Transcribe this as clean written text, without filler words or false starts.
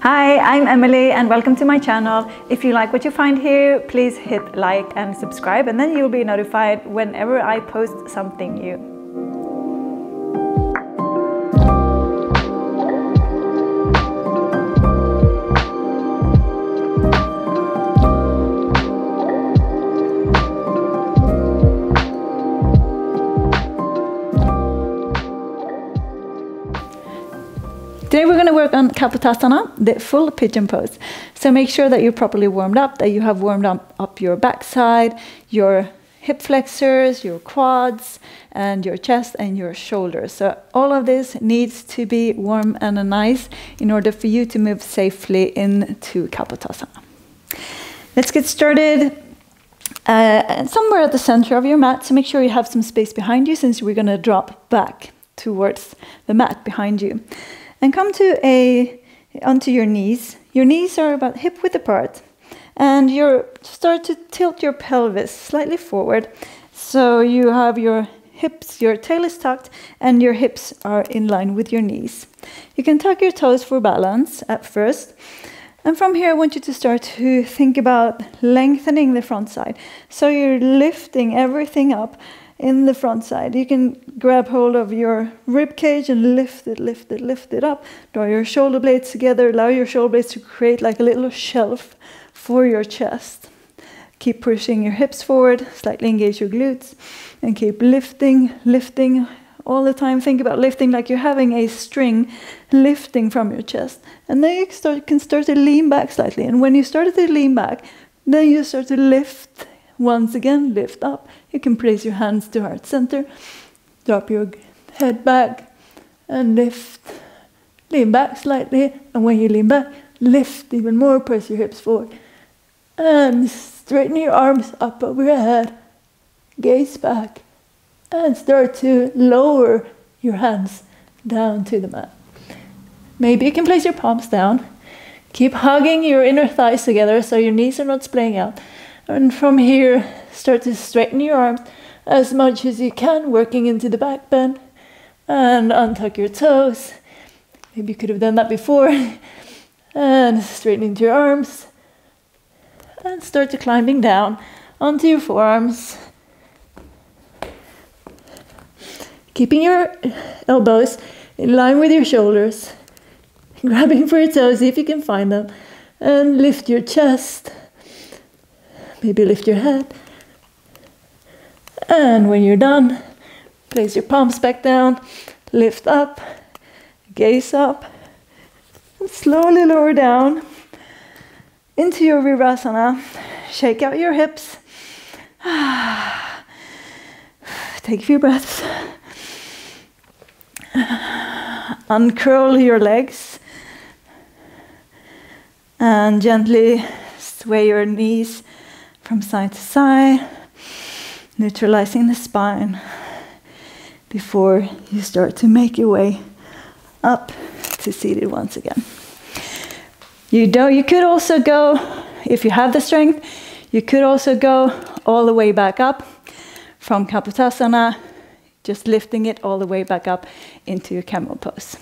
Hi, I'm Emily and welcome to my channel. If you like what you find here, please hit like and subscribe, and then you'll be notified whenever I post something new. Today we're going to work on Kapotasana, the full pigeon pose. So make sure that you're properly warmed up, that you have warmed up your backside, your hip flexors, your quads, and your chest and your shoulders. So all of this needs to be warm and nice in order for you to move safely into Kapotasana. Let's get started. Somewhere at the center of your mat, so make sure you have some space behind you, since we're going to drop back towards the mat behind you. And come onto your knees. Your knees are about hip-width apart, and you start to tilt your pelvis slightly forward. So you have your hips, your tail is tucked, and your hips are in line with your knees. You can tuck your toes for balance at first. And from here, I want you to start to think about lengthening the front side. So you're lifting everything up in the front side. You can grab hold of your rib cage and lift it up. Draw your shoulder blades together. Allow your shoulder blades to create like a little shelf for your chest. Keep pushing your hips forward, slightly engage your glutes, and keep lifting all the time. Think about lifting like you're having a string lifting from your chest. And then you can start to lean back slightly. And when you start to lean back, then you start to lift. Once again, lift up. You can place your hands to heart center. Drop your head back and lift. Lean back slightly. And when you lean back, lift even more. Press your hips forward. And straighten your arms up over your head. Gaze back. And start to lower your hands down to the mat. Maybe you can place your palms down. Keep hugging your inner thighs together so your knees are not splaying out. And from here, start to straighten your arms as much as you can, working into the back bend. And untuck your toes. Maybe you could have done that before. And straighten into your arms. And start to climbing down onto your forearms. Keeping your elbows in line with your shoulders. Grabbing for your toes, see if you can find them. And lift your chest. Maybe lift your head. And when you're done, place your palms back down, lift up, gaze up, and slowly lower down into your Virasana. Shake out your hips. Take a few breaths. Uncurl your legs. And gently sway your knees from side to side, neutralizing the spine before you start to make your way up to seated once again. You could also go, if you have the strength, you could also go all the way back up from Kapotasana, just lifting it all the way back up into your camel pose.